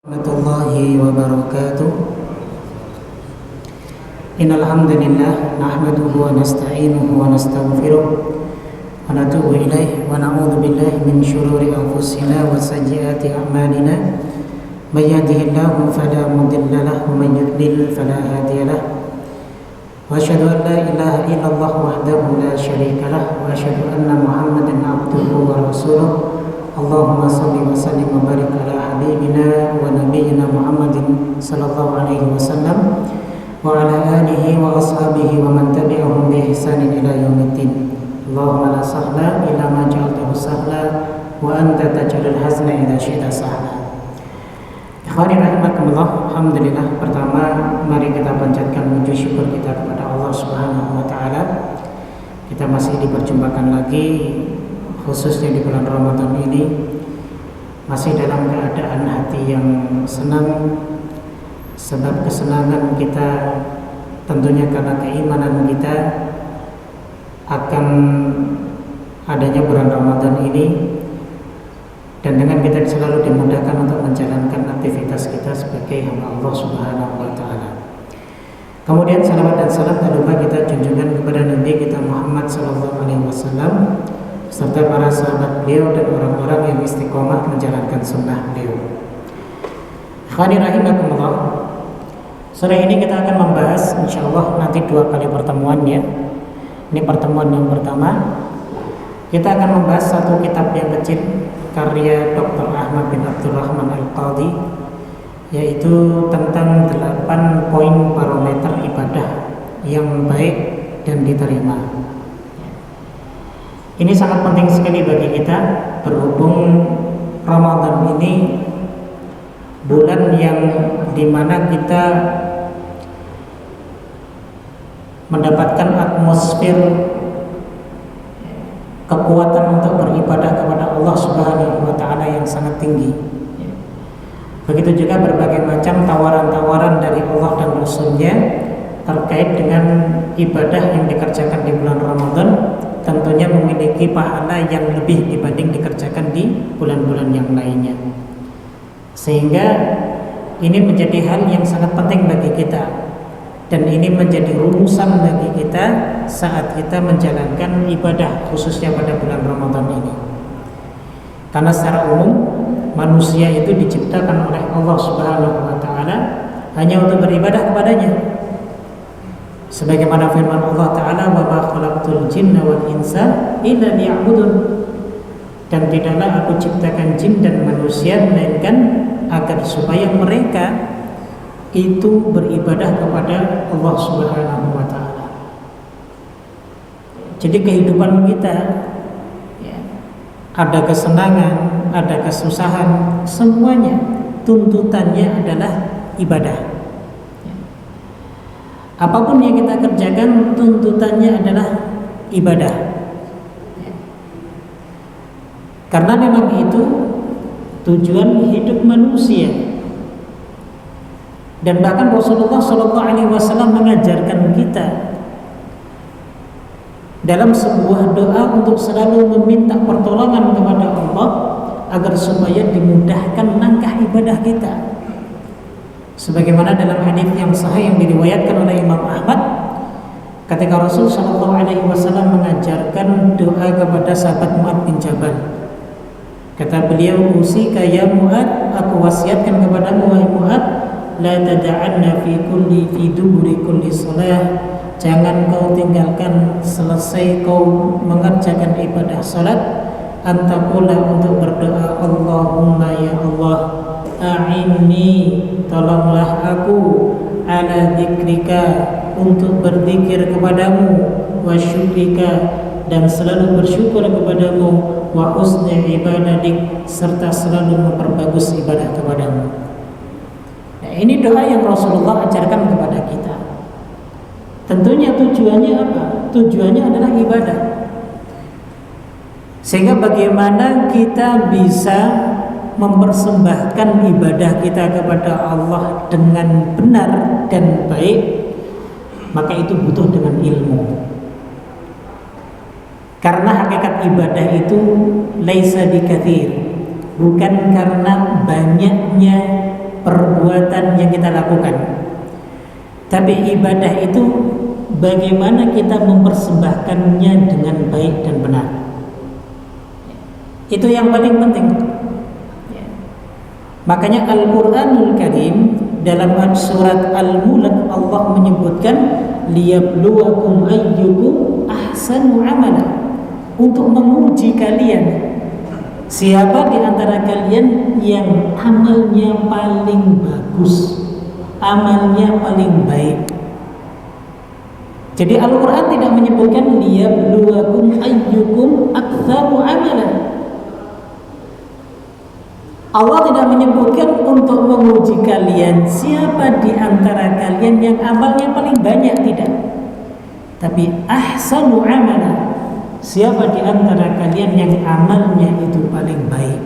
Warahmatullahi wabarakatuh. Innal hamdalillah nahmaduhu wa nasta'inuhu wa nastaghfiruh wa natubu ilaihi wa na'udzu billahi min shururi anfusina wa sayyiati a'malina. May yahdihillahu fala mudilla lahu wa may yudlil fala hadiya lahu. Wa asyhadu an la ilaha illallah wahdahu la syarika lahu wa asyhadu anna Muhammadan abduhu wa rasuluh. Allahumma salli wa sallim wa barik ala habibina wa nabiyyina Muhammadin sallallahu alaihi wasallam wa ala alihi wa ashabihi wa man tabi'ahum bi ihsanin ila yaumiddin. Allahumma la sahla illa ma ja'altahu sahla wa anta taj'alul hazna idza syi'ta sahla. Ikhwani rahimakumullah, alhamdulillah, pertama mari kita panjatkan puji syukur kita kepada Allah Subhanahu wa taala. Kita masih diperjumpakan lagi khususnya di bulan Ramadan ini, masih dalam keadaan hati yang senang, sebab kesenangan kita tentunya karena keimanan kita akan adanya bulan Ramadan ini, dan dengan kita selalu dimudahkan untuk menjalankan aktivitas kita sebagai hamba Allah Subhanahu wa taala. Kemudian salawat dan salam tak lupa kita junjungan kepada Nabi kita Muhammad sallallahu alaihi wasallam serta para sahabat beliau dan orang-orang yang istiqomah menjalankan sunnah beliau. Ikhwani rahimakumullah, sore ini kita akan membahas insyaallah nanti 2 kali pertemuan ya. Ini pertemuan yang pertama, kita akan membahas satu kitab yang kecil karya Dr. Ahmad bin Abdurrahman Al-Qadhi, yaitu tentang 8 poin barometer ibadah yang baik dan diterima. Ini sangat penting sekali bagi kita, berhubung Ramadan ini bulan yang dimana kita mendapatkan atmosfer kekuatan untuk beribadah kepada Allah Subhanahu wa taala yang sangat tinggi. Begitu juga berbagai macam tawaran-tawaran dari Allah dan Rasul-Nya terkait dengan ibadah yang dikerjakan di bulan Ramadan, tentunya memiliki pahala yang lebih dibanding dikerjakan di bulan-bulan yang lainnya. Sehingga ini menjadi hal yang sangat penting bagi kita, dan ini menjadi rumusan bagi kita saat kita menjalankan ibadah khususnya pada bulan Ramadan ini. Karena secara umum manusia itu diciptakan oleh Allah Subhanahu wa taala hanya untuk beribadah kepadanya. Sebagaimana firman Allah Ta'ala, wa ma khalaqtul jinna wal insa illa liya'budun, dan tidaklah aku ciptakan jin dan manusia melainkan agar supaya mereka itu beribadah kepada Allah Subhanahu wa taala. Jadi kehidupan kita ya, ada kesenangan, ada kesusahan, semuanya tuntutannya adalah ibadah. Apapun yang kita kerjakan tuntutannya adalah ibadah. Karena memang itu tujuan hidup manusia. Dan bahkan Rasulullah SAW mengajarkan kita dalam sebuah doa untuk selalu meminta pertolongan kepada Allah agar supaya dimudahkan langkah ibadah kita. Sebagaimana dalam hadis yang sahih yang diriwayatkan oleh Imam Ahmad, ketika Rasul sallallahu alaihi wasallam mengajarkan doa kepada sahabat Mu'adz bin Jabal, kata beliau, "Usika ya Mu'adz, aku wasiatkan kepadamu wahai Mu'adz, la tada'anna fi duburi kulli shalah, jangan kau tinggalkan selesai kau mengerjakan ibadah salat, antaqula untuk berdoa, Allahumma ya Allah, a'inni, tolonglah aku, ala dzikrika, untuk berzikir kepadamu, wa syukrika, dan selalu bersyukur kepadamu, wa husni ibadatik, serta selalu memperbagus ibadah kepadamu. Nah, ini doa yang Rasulullah ajarkan kepada kita. Tentunya tujuannya apa? Tujuannya adalah ibadah. Sehingga bagaimana kita bisa mempersembahkan ibadah kita kepada Allah dengan benar dan baik, maka itu butuh dengan ilmu. Karena hakikat ibadah itu laisa bikatsir, bukan karena banyaknya perbuatan yang kita lakukan. Tapi ibadah itu bagaimana kita mempersembahkannya dengan baik dan benar. Itu yang paling penting. Makanya Al-Quranul Karim dalam surat Al-Mulk Allah menyebutkan liyabluwakum ayyukum ahsanu amala, untuk menguji kalian siapa di antara kalian yang amalnya paling bagus, amalnya paling baik. Jadi Al-Quran tidak menyebutkan liyabluwakum ayyukum aktsaru amala. Allah tidak menyebutkan untuk menguji kalian siapa di antara kalian yang amalnya paling banyak, tidak. Tapi ahsanu amala, siapa di antara kalian yang amalnya itu paling baik.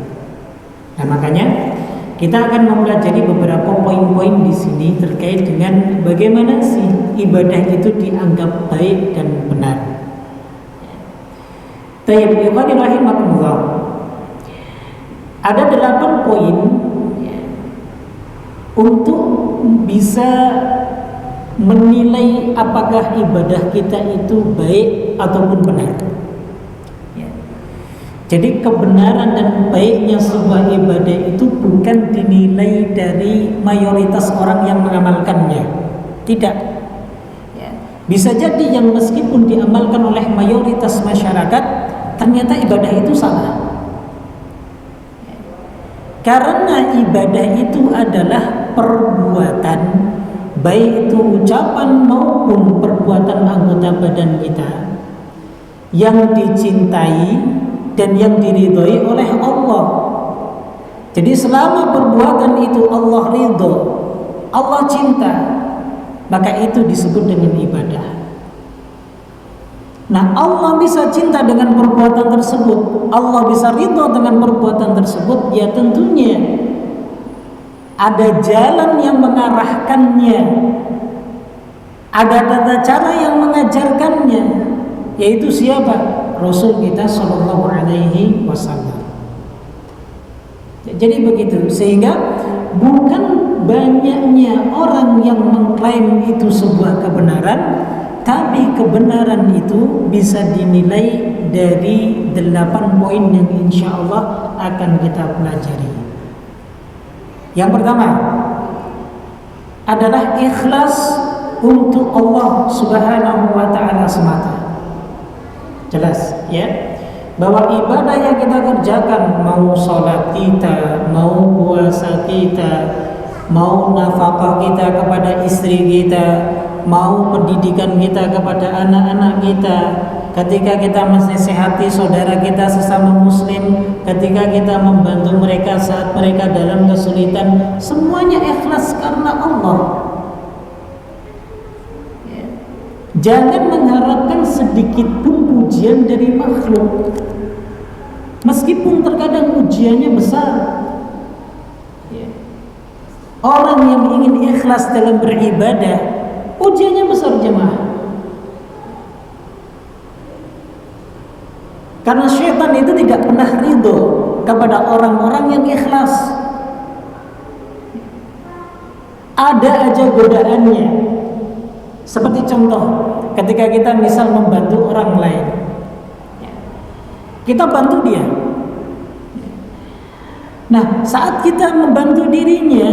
Nah, makanya kita akan mempelajari beberapa poin-poin di sini terkait dengan bagaimana sih ibadah itu dianggap baik dan benar. Tayyib rahimakumullah. Ada 8 poin untuk bisa menilai apakah ibadah kita itu baik ataupun benar. Jadi kebenaran dan baiknya sebuah ibadah itu bukan dinilai dari mayoritas orang yang mengamalkannya. Tidak. Bisa jadi yang meskipun diamalkan oleh mayoritas masyarakat, ternyata ibadah itu salah. Karena ibadah itu adalah perbuatan, baik itu ucapan maupun perbuatan anggota badan kita, yang dicintai dan yang diridhoi oleh Allah. Jadi selama perbuatan itu Allah ridho, Allah cinta, maka itu disebut dengan ibadah. Nah, Allah bisa cinta dengan perbuatan tersebut, Allah bisa ridho dengan perbuatan tersebut, ya tentunya ada jalan yang mengarahkannya, ada tata cara yang mengajarkannya, yaitu siapa? Rasul kita Shallallahu Alaihi Wasallam. Jadi begitu, sehingga bukan banyaknya orang yang mengklaim itu sebuah kebenaran, tapi kebenaran itu bisa dinilai dari 8 poin yang insya Allah akan kita pelajari. Yang pertama adalah ikhlas untuk Allah Subhanahu wa Ta'ala semata. Jelas ya, bahwa ibadah yang kita kerjakan, mau sholat kita, mau puasa kita, mau nafkah kita kepada istri kita, mau pendidikan kita kepada anak-anak kita, ketika kita menasihati saudara kita sesama muslim, ketika kita membantu mereka saat mereka dalam kesulitan, semuanya ikhlas karena Allah. Jangan mengharapkan sedikit pun pujian dari makhluk, meskipun terkadang ujiannya besar. Orang yang ingin ikhlas dalam beribadah, ujiannya besar jemaah. Karena syaitan itu tidak pernah ridho kepada orang-orang yang ikhlas. Ada aja godaannya. Seperti contoh, ketika kita misal membantu orang lain, kita bantu dia. Nah, saat kita membantu dirinya,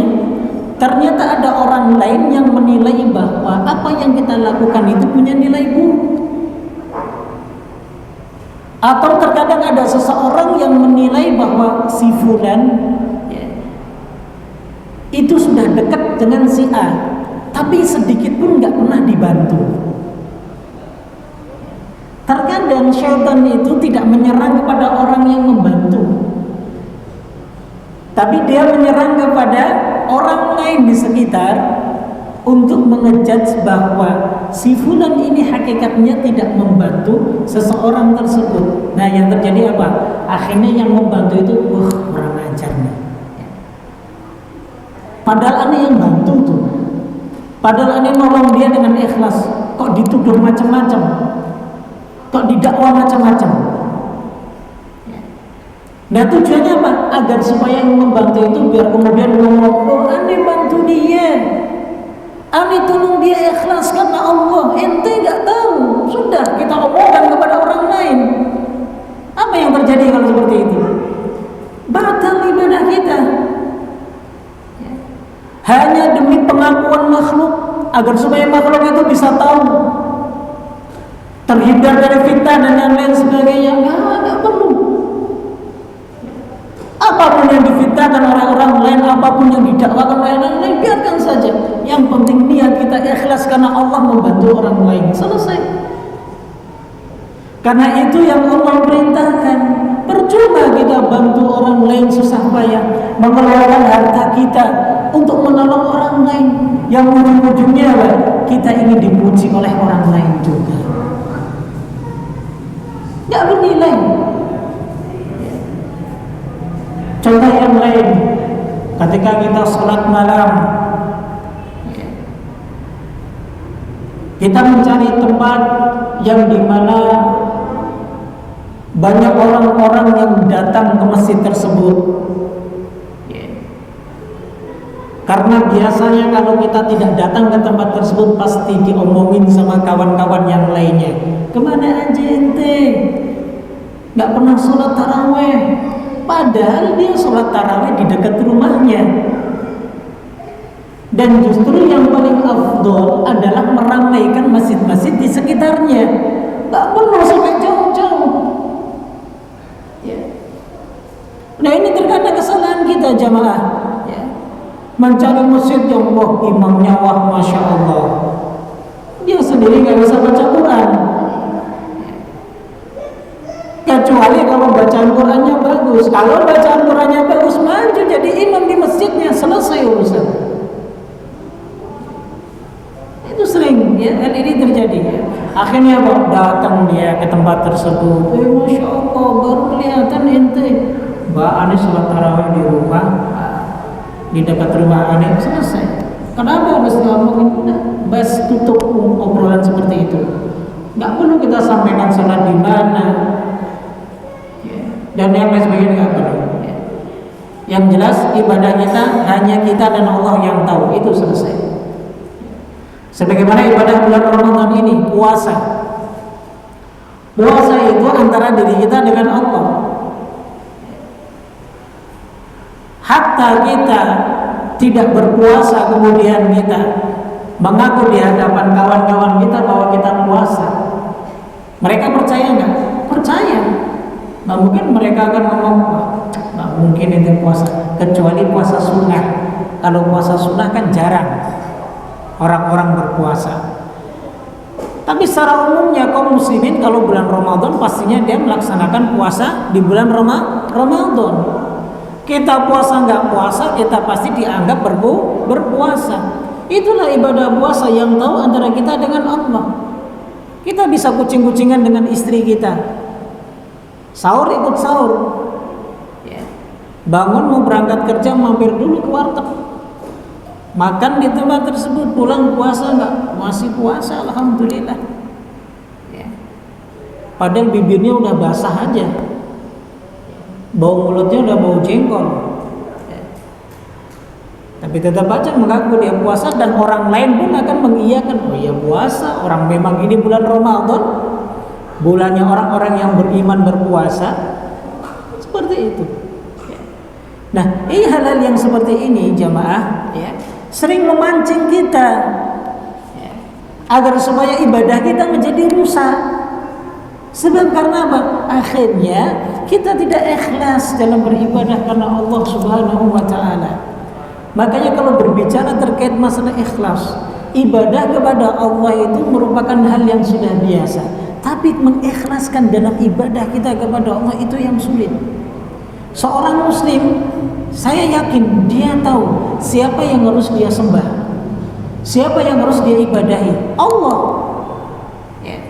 ternyata ada orang lain yang menilai bahwa apa yang kita lakukan itu punya nilai buruk. Atau terkadang ada seseorang yang menilai bahwa si fulan itu sudah dekat dengan si A, tapi sedikit pun gak pernah dibantu. Terkadang syaitan itu tidak menyerang kepada orang yang membantu, tapi dia menyerang kepada orang lain di sekitar untuk mengejudge bahwa si fulan ini hakikatnya tidak membantu seseorang tersebut. Nah, yang terjadi apa? Akhirnya yang membantu itu kurang ajar nih. Padahal aneh yang bantu tuh, padahal aneh nolong dia dengan ikhlas, kok dituduh macam-macam, kok didakwa macam-macam. Nah tujuannya apa? Agar supaya yang membantu itu biar kemudian ngomong, oh aneh bantu dia, aneh tolong dia ikhlas karena Allah. Ente nggak tahu, sudah kita omongkan kepada orang lain. Apa yang terjadi kalau seperti itu? Batal ibadah kita. Hanya demi pengakuan makhluk, agar supaya makhluk itu bisa tahu, terhindar dari fitnah dan yang lain sebagainya. Nggak perlu. Apapun yang difitnahkan oleh orang lain, apapun yang didakwakan oleh orang lain, biarkan saja. Yang penting niat kita ikhlas karena Allah membantu orang lain. Selesai. Karena itu yang Allah perintahkan. Percuma kita bantu orang lain susah payah, mengeluarkan harta kita untuk menolong orang lain, yang ujung-ujungnya kita ingin dipuji oleh orang lain juga. Nggak bernilai. Contoh yang lain, ketika kita sholat malam, kita mencari tempat yang dimana banyak orang-orang yang datang ke masjid tersebut. Karena biasanya kalau kita tidak datang ke tempat tersebut pasti diomongin sama kawan-kawan yang lainnya. Kemana aja ente? Nggak pernah sholat taraweh. Padahal dia sholat tarawih di dekat rumahnya. Dan justru yang paling afdol adalah meramaikan masjid-masjid di sekitarnya. Tak perlu sampai jauh-jauh. Ya. Nah ini terkadang kesalahan kita jamaah. Ya. Mencari masjid yang imamnya masya Allah. Dia sendiri nggak bisa baca Quran. Kecuali kalau bacaan Qurannya bagus. Kalau bacaan Qurannya bagus, maju jadi imam di masjidnya, selesai urusan. Itu sering ya, dan ini terjadi ya. Akhirnya datang dia ke tempat tersebut. Masya Allah, baru kelihatan ente. Mbak Anies sholat tarawih di rumah, di dekat rumah Anies, selesai. Kenapa harus ngomongin? Bas tutup obrolan seperti itu. Nggak perlu kita sampaikan sholat di mana. Dan yang lain sebagainya nggak perlu. Yang jelas ibadah kita hanya kita dan Allah yang tahu, itu selesai. Sebagaimana ibadah bulan Ramadan ini, puasa. Puasa itu antara diri kita dengan Allah. Hatta kita tidak berpuasa kemudian kita mengaku di hadapan kawan-kawan kita bahwa kita puasa. Mereka percaya nggak? Percaya. Nah, mungkin mereka akan ngomong, nah, mungkin itu puasa, kecuali puasa sunnah. Kalau puasa sunnah kan jarang orang-orang berpuasa. Tapi secara umumnya kaum muslimin kalau bulan Ramadan pastinya dia melaksanakan puasa di bulan Ramadan. Kita puasa nggak puasa, kita pasti dianggap berpuasa. Itulah ibadah puasa yang tahu antara kita dengan Allah. Kita bisa kucing-kucingan dengan istri kita. Sahur ikut sahur, ya. Bangun mau berangkat kerja mampir dulu ke warteg, makan di tempat tersebut, pulang puasa nggak? Masih puasa, alhamdulillah. Ya. Padahal bibirnya udah basah aja, bau mulutnya udah bau jengkol. Ya. Tapi tetap aja mengaku dia puasa dan orang lain pun akan mengiyakan, oh iya puasa, orang memang ini bulan Ramadan. Bulannya orang-orang yang beriman berpuasa. Seperti itu. Nah, ini hal-hal yang seperti ini jamaah ya, sering memancing kita ya, agar supaya ibadah kita menjadi rusak. Sebab karena apa? Akhirnya kita tidak ikhlas dalam beribadah karena Allah Subhanahu wa ta'ala. Makanya kalau berbicara terkait masalah ikhlas, ibadah kepada Allah itu merupakan hal yang sudah biasa. Tapi mengikhlaskan dalam ibadah kita kepada Allah itu yang sulit. Seorang muslim, saya yakin dia tahu siapa yang harus dia sembah, siapa yang harus dia ibadahi, Allah ya.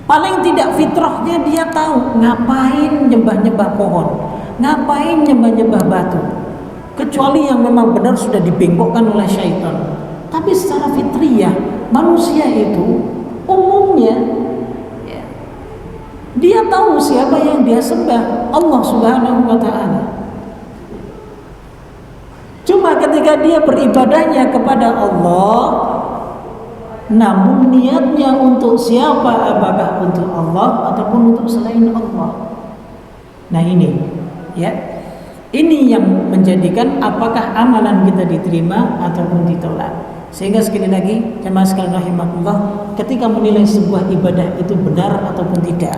Paling tidak fitrahnya dia tahu ngapain nyembah-nyembah pohon, ngapain nyembah-nyembah batu, kecuali yang memang benar sudah dibengkokkan oleh syaitan. Tapi secara fitriyah manusia itu umumnya ya, Dia tahu siapa yang dia sembah, Allah Subhanahu wa ta'ala. Cuma ketika dia beribadahnya kepada Allah, namun niatnya untuk siapa? Apakah untuk Allah ataupun untuk selain Allah? Nah ini, ya, ini yang menjadikan apakah amalan kita diterima ataupun ditolak. Sehingga sekali lagi, jemaah sekalian rahimakumullah, ketika menilai sebuah ibadah itu benar ataupun tidak,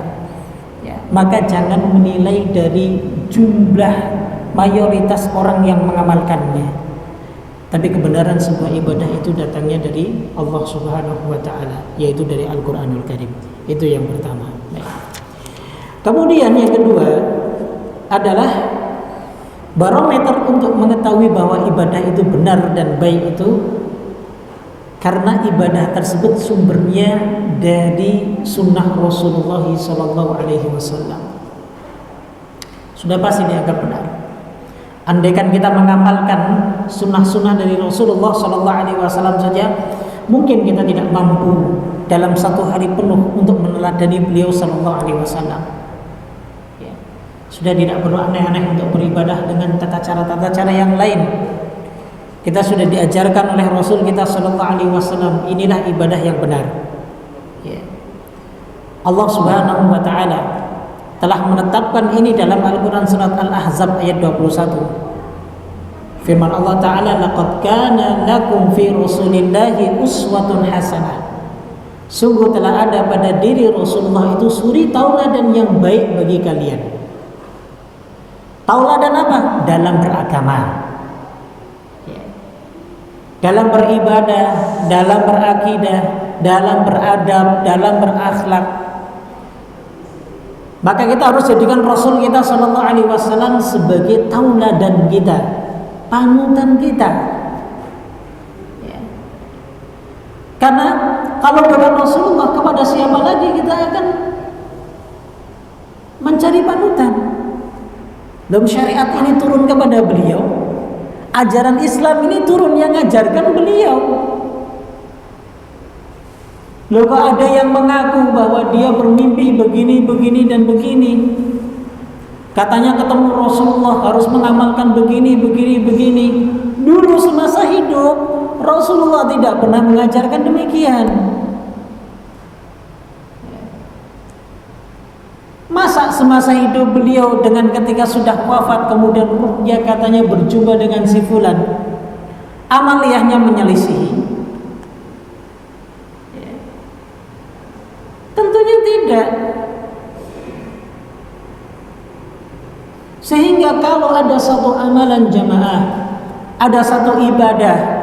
ya, maka jangan menilai dari jumlah mayoritas orang yang mengamalkannya, tapi kebenaran sebuah ibadah itu datangnya dari Allah Subhanahu wa ta'ala, yaitu dari Al-Quranul Karim. Itu yang pertama. Kemudian yang kedua adalah barometer untuk mengetahui bahwa ibadah itu benar dan baik itu karena ibadah tersebut sumbernya dari sunnah Rasulullah SAW. Sudah pasti dianggap benar. Andaikan kita mengamalkan sunnah-sunnah dari Rasulullah SAW saja, mungkin kita tidak mampu dalam satu hari penuh untuk meneladani beliau SAW. Sudah tidak perlu aneh-aneh untuk beribadah dengan tata cara yang lain. Kita sudah diajarkan oleh Rasul kita SAW, inilah ibadah yang benar. Ya. Allah Subhanahu wa ta'ala telah menetapkan ini dalam Al-Quran surat Al-Ahzab ayat 21. Firman Allah Ta'ala, laqad kana lakum fi rasulillahi uswatun hasanah. Sungguh telah ada pada diri Rasulullah itu suri tauladan yang baik bagi kalian. Tauladan apa? Dalam beragama, ya, dalam beribadah, dalam berakidah, dalam beradab, dalam berakhlak. Maka kita harus jadikan Rasul kita SAW sebagai tauladan kita, panutan kita, ya. Karena kalau bukan Rasulullah, kepada siapa lagi kita akan mencari panutan? Dalam syariat ini turun kepada beliau, ajaran Islam ini turun yang ngajarkan beliau. Loh, kok ada yang mengaku bahwa dia bermimpi begini, begini, dan begini. Katanya ketemu Rasulullah harus mengamalkan begini, begini, begini. Dulu semasa hidup Rasulullah tidak pernah mengajarkan demikian. Masa semasa hidup beliau dengan ketika sudah wafat kemudian ruhnya katanya berjumpa dengan si fulan, amaliyahnya menyelisihi? Ya. Tentunya tidak. Sehingga kalau ada satu amalan jamaah, ada satu ibadah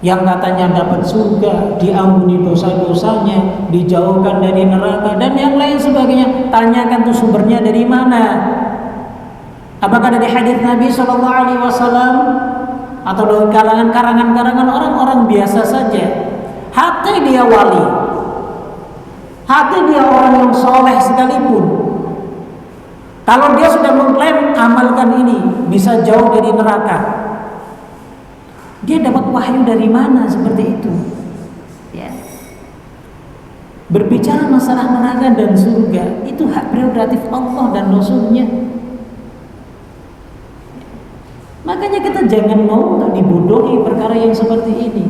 yang katanya dapat surga, diampuni dosa-dosanya, dijauhkan dari neraka dan yang lain sebagainya, tanyakan tuh sumbernya dari mana? Apakah dari hadis Nabi SAW atau dari karangan-karangan orang-orang biasa saja? Hati dia wali, hati dia orang yang soleh sekalipun, kalau dia sudah mengklaim amalkan ini bisa jauh dari neraka, dia dapat wahyu dari mana seperti itu? Ya. Berbicara masalah neraka dan surga itu hak prerogatif Allah dan Rasulnya. Makanya kita jangan mau untuk dibodohi perkara yang seperti ini.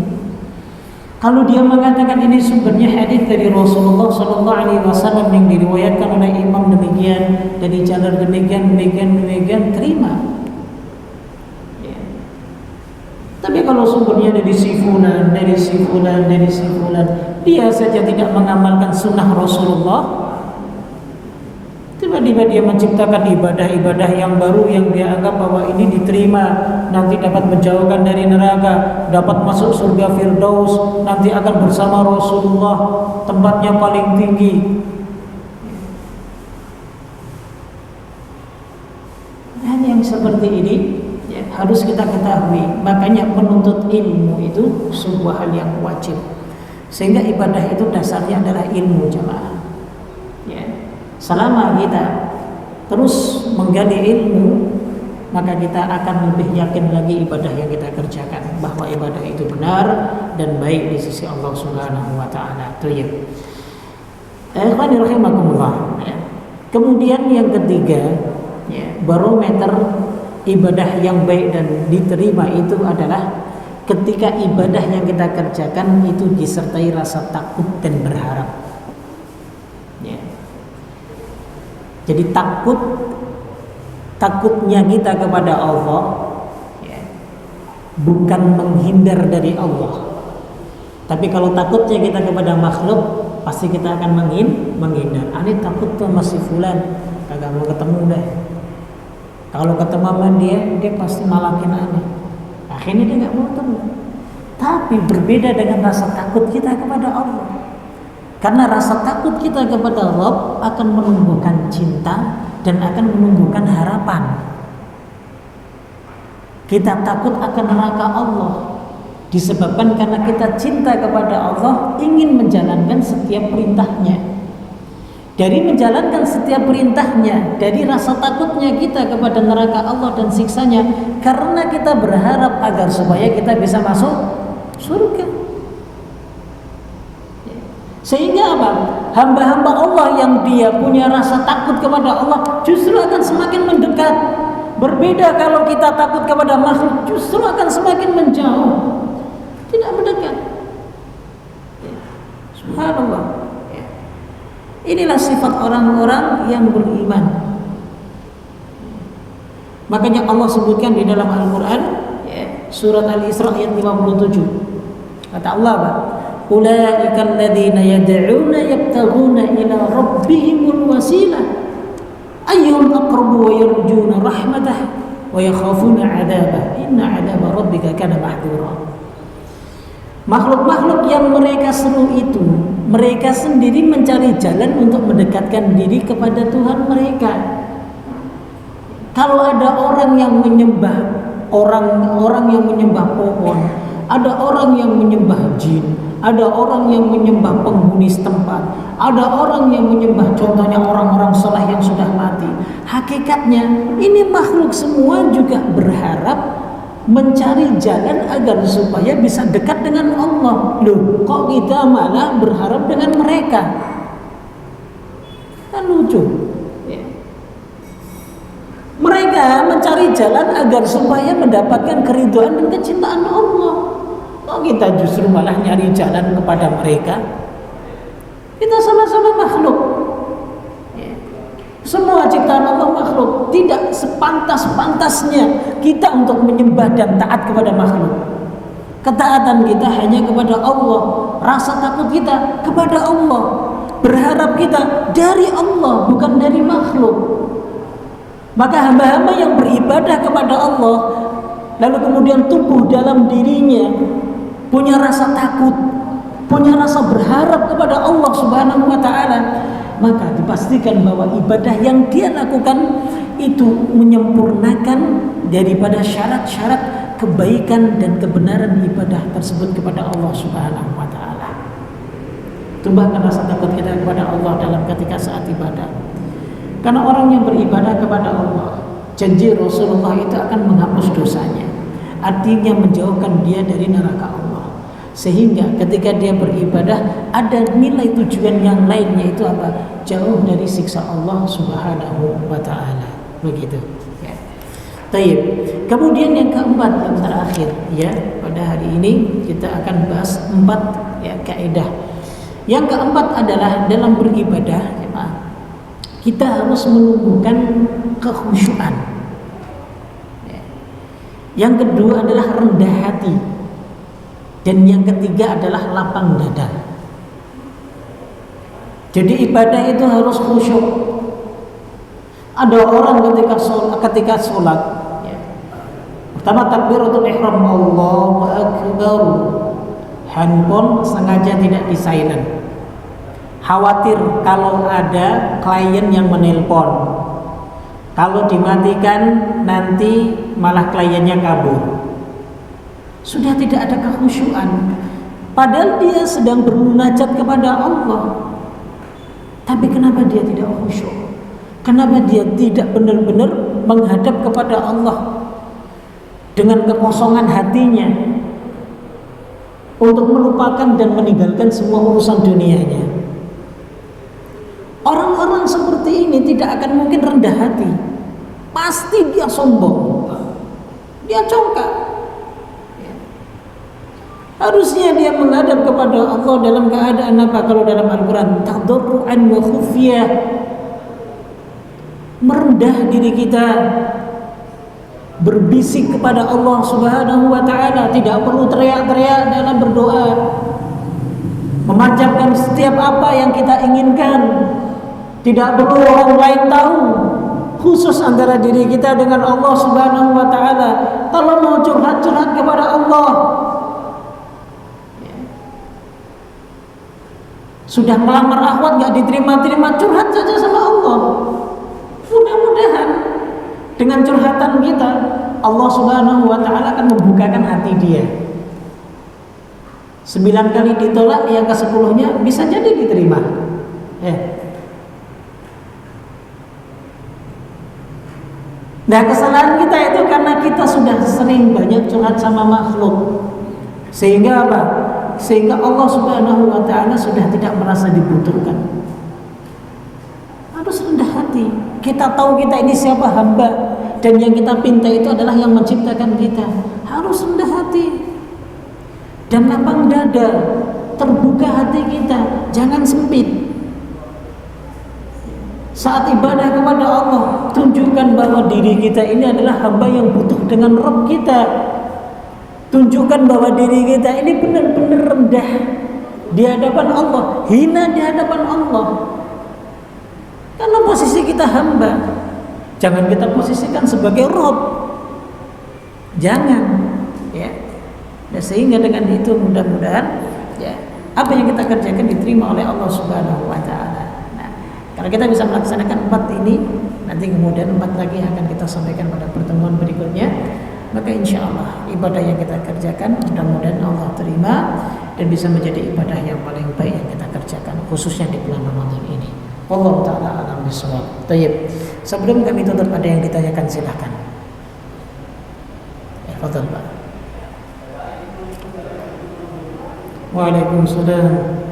Kalau dia mengatakan ini sumbernya hadis dari Rasulullah SAW yang diriwayatkan oleh imam demikian, dari jalur demikian, terima. Tapi kalau sumbernya dari si fulan, dia saja tidak mengamalkan sunnah Rasulullah, tiba-tiba dia menciptakan ibadah-ibadah yang baru yang dia anggap bahwa ini diterima, nanti dapat menjauhkan dari neraka, dapat masuk surga Firdaus, nanti akan bersama Rasulullah, tempatnya paling tinggi. Dan yang seperti ini harus kita ketahui. Makanya menuntut ilmu itu sebuah hal yang wajib, sehingga ibadah itu dasarnya adalah ilmu jamaah. Ya. Selama kita terus menggali ilmu, maka kita akan lebih yakin lagi ibadah yang kita kerjakan bahwa ibadah itu benar dan baik di sisi Allah Subhanahu wa ta'ala. Ikhwani rahimakumullah. Kemudian yang ketiga, ya, barometer ibadah yang baik dan diterima itu adalah ketika ibadah yang kita kerjakan itu disertai rasa takut dan berharap. Ya. Jadi takutnya kita kepada Allah, ya, bukan menghindar dari Allah. Tapi kalau takutnya kita kepada makhluk, pasti kita akan menghindar. Ani takut tuh masih fulan, kagak mau ketemu deh. Kalau ketemu sama dia pasti malakin aneh. Akhirnya dia nggak mau ketemu. Tapi berbeda dengan rasa takut kita kepada Allah. Karena rasa takut kita kepada Allah akan menumbuhkan cinta dan akan menumbuhkan harapan. Kita takut akan neraka Allah disebabkan karena kita cinta kepada Allah, ingin menjalankan setiap perintahnya. Dari menjalankan setiap perintahnya, dari rasa takutnya kita kepada neraka Allah dan siksanya, karena kita berharap agar supaya kita bisa masuk surga. Sehingga apa? Hamba-hamba Allah yang dia punya rasa takut kepada Allah justru akan semakin mendekat. Berbeda kalau kita takut kepada makhluk, justru akan semakin menjauh, tidak mendekat. Subhanallah. Inilah sifat orang-orang yang beriman. Makanya Allah sebutkan di dalam Al-Quran, surat Al-Isra ayat 57. Kata Allah, "Ulaika alladzina yad'una yabtaghuna ila rabbihimul wasilah ayyuhum aqrabu wa yarjuna rahmatah wa yakhafuna 'adzabah inna 'adzaba rabbika kana mahdura." Makhluk-makhluk yang mereka seru itu, mereka sendiri mencari jalan untuk mendekatkan diri kepada Tuhan mereka. Kalau ada orang yang menyembah orang yang menyembah pohon, ada orang yang menyembah jin, ada orang yang menyembah penghuni setempat, ada orang yang menyembah contohnya orang-orang saleh yang sudah mati. Hakikatnya ini makhluk semua juga berharap mencari jalan agar supaya bisa dekat dengan Allah. Loh, kok kita malah berharap dengan mereka? Kan lucu. Mereka mencari jalan agar supaya mendapatkan keridhaan dan kecintaan Allah. Kok kita justru malah nyari jalan kepada mereka? Kita sama-sama makhluk. Semua ciptaan Allah makhluk. Tidak sepantas-pantasnya kita untuk menyembah dan taat kepada makhluk. Ketaatan kita hanya kepada Allah, rasa takut kita kepada Allah, berharap kita dari Allah bukan dari makhluk. Maka hamba-hamba yang beribadah kepada Allah lalu kemudian tumbuh dalam dirinya punya rasa takut, punya rasa berharap kepada Allah Subhanahu wa taala, maka dipastikan bahwa ibadah yang dia lakukan itu menyempurnakan daripada syarat-syarat kebaikan dan kebenaran ibadah tersebut kepada Allah Subhanahu wa taala. Tumbuhkan rasa takut kita kepada Allah dalam ketika saat ibadah. Karena orang yang beribadah kepada Allah, janji Rasulullah itu akan menghapus dosanya. Artinya menjauhkan dia dari neraka Allah. Sehingga ketika dia beribadah ada nilai tujuan yang lain, yaitu apa? Jauh dari siksa Allah Subhanahu wa taala. Begitu. Ya. Baik. Kemudian yang keempat, yang terakhir, ya, pada hari ini kita akan bahas 4 ya kaidah. Yang keempat adalah dalam beribadah, ya, kita harus menumbuhkan kekhusyuan. Ya. Yang kedua adalah rendah hati. Dan yang ketiga adalah lapang dada. Jadi ibadah itu harus khusyuk. Ada orang ketika sholat, ya, pertama takbiratul ihram, Allahu akbar, handphone sengaja tidak di silent. Khawatir kalau ada klien yang menelpon, kalau dimatikan nanti malah kliennya kabur. Sudah tidak ada kekhusyuan, padahal dia sedang bermunajat kepada Allah. Tapi kenapa dia tidak khusyuk? Kenapa dia tidak benar-benar menghadap kepada Allah dengan kekosongan hatinya untuk melupakan dan meninggalkan semua urusan dunianya? Orang-orang seperti ini tidak akan mungkin rendah hati. Pasti dia sombong, dia congkak. Harusnya dia menghadap kepada Allah dalam keadaan apa? Kalau dalam Al-Quran, tadarru'an wa khufyah, merendah diri kita, berbisik kepada Allah Subhanahu wa ta'ala, tidak perlu teriak-teriak dalam berdoa, memanjatkan setiap apa yang kita inginkan, tidak perlu orang lain tahu, khusus antara diri kita dengan Allah Subhanahu wa ta'ala. Kalau mau curhat-curhat kepada Allah, sudah melamar akhwat gak diterima-terima, curhat saja sama Allah. Mudah-mudahan dengan curhatan kita, Allah Subhanahu wa ta'ala akan membukakan hati dia. 9 kali ditolak, yang ke-10-nya bisa jadi diterima. Nah, kesalahan kita itu karena kita sudah sering banyak curhat sama makhluk. Sehingga apa? Sehingga Allah Subhanahu wa ta'ala sudah tidak merasa dibutuhkan. Harus rendah hati. Kita tahu kita ini siapa, hamba, dan yang kita pinta itu adalah yang menciptakan kita. Harus rendah hati dan lapang dada, terbuka hati kita, jangan sempit. Saat ibadah kepada Allah, tunjukkan bahwa diri kita ini adalah hamba yang butuh dengan Rabb kita. Tunjukkan bahwa diri kita ini benar-benar rendah di hadapan Allah, hina di hadapan Allah. Karena posisi kita hamba, jangan kita posisikan sebagai Rabb. Jangan, ya. Dan sehingga dengan itu mudah-mudahan ya, apa yang kita kerjakan diterima oleh Allah Subhanahu wa ta'ala. Nah, kalau kita bisa melaksanakan 4 ini, nanti kemudian 4 lagi akan kita sampaikan pada pertemuan berikutnya. Maka insya Allah ibadah yang kita kerjakan mudah-mudahan Allah terima dan bisa menjadi ibadah yang paling baik yang kita kerjakan, khususnya di bulan Ramadan ini. Wallahu ta'ala a'lam bishawab. Baik. Sebelum kami tutup, ada yang ditanyakan, silakan. Fadhal Pak. Waalaikumsalam.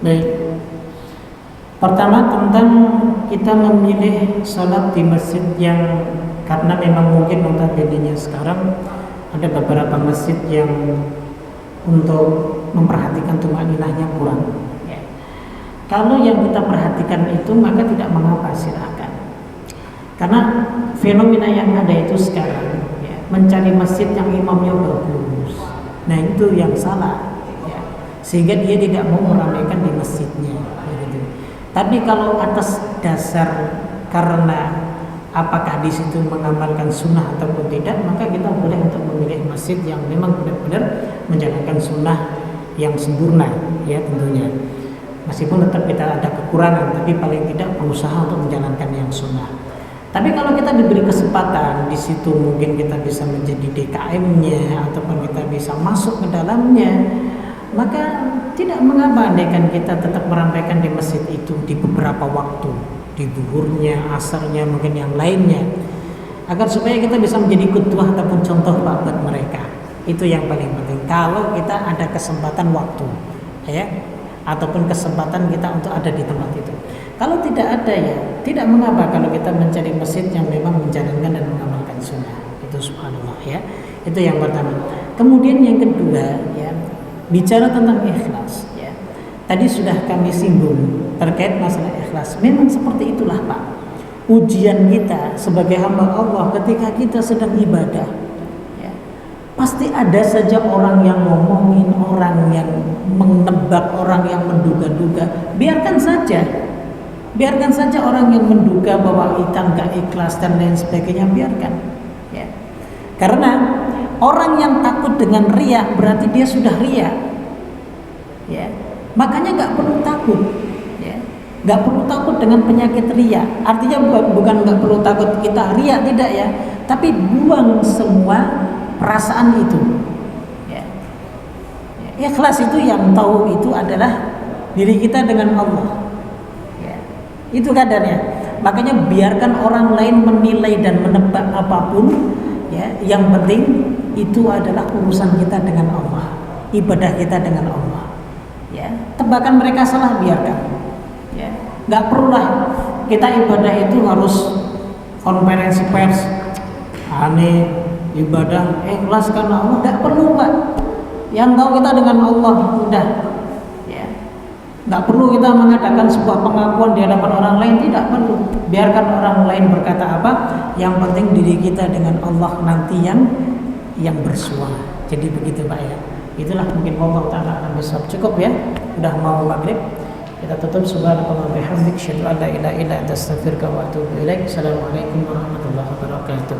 Baik. Pertama tentang kita memilih salat di masjid yang, karena memang mungkin notabene sekarang ada beberapa masjid yang untuk memperhatikan tumaninahnya kurang. Ya. Kalau yang kita perhatikan itu maka tidak mengapa, silakan. Karena fenomena yang ada itu sekarang ya, mencari masjid yang imamnya bagus. Nah itu yang salah. Sehingga dia tidak mau meramaikan di masjidnya begitu. Tapi kalau atas dasar karena apakah di situ mengamalkan sunnah ataupun tidak, maka kita boleh untuk memilih masjid yang memang benar-benar menjalankan sunnah yang sempurna, ya tentunya. Meskipun tetap kita ada kekurangan, tapi paling tidak berusaha untuk menjalankan yang sunnah. Tapi kalau kita diberi kesempatan di situ, mungkin kita bisa menjadi DKM-nya ataupun kita bisa masuk ke dalamnya, maka tidak mengapa andaikan kita tetap merampaikan di masjid itu di beberapa waktu, di duhurnya, asarnya, mungkin yang lainnya, agar supaya kita bisa menjadi kutuah ataupun contoh buat mereka. Itu yang paling penting. Kalau kita ada kesempatan waktu, ya, ataupun kesempatan kita untuk ada di tempat itu. Kalau tidak ada, ya tidak mengapa kalau kita mencari masjid yang memang menjalankan dan mengamalkan sunnah. Itu subhanallah, ya. Itu yang pertama. Kemudian yang kedua, ya, bicara tentang ikhlas, ya. Tadi sudah kami singgung terkait masalah ikhlas. Memang seperti itulah, Pak. Ujian kita sebagai hamba Allah ketika kita sedang ibadah, ya, pasti ada saja orang yang ngomongin, orang yang menebak, orang yang menduga-duga. Biarkan saja orang yang menduga bahwa kita nggak ikhlas dan lain sebagainya, biarkan, ya. Karena orang yang takut dengan riya berarti dia sudah riya, ya. Makanya nggak perlu takut, ya. Nggak perlu takut dengan penyakit riya. Artinya bukan nggak perlu takut kita riya, tidak, ya. Tapi buang semua perasaan itu, ya. Ikhlas itu yang tahu itu adalah diri kita dengan Allah, ya. Itu kadarnya. Makanya biarkan orang lain menilai dan menebak apapun, ya. Yang penting itu adalah urusan kita dengan Allah, ibadah kita dengan Allah, ya. Tebakan mereka salah, biarkan, ya. Nggak perlulah kita ibadah itu harus konferensi pers, aneh ibadah ikhlas karena Allah. Nggak perlu, Pak. Yang tahu kita dengan Allah, udah, ya. Nggak perlu kita mengadakan sebuah pengakuan di hadapan orang lain, tidak perlu. Biarkan orang lain berkata apa, yang penting diri kita dengan Allah nanti yang bersuara. Jadi begitu, Pak, ya. Itulah mungkin Allah Ta'ala alam bisawab. Cukup, ya, udah mau maghrib. Kita tutup. Subhanallah bihamdik, asyhadu an la ilaha illa anta, astaghfiruka wa atubu ilaik. Assalamualaikum warahmatullahi wabarakatuh.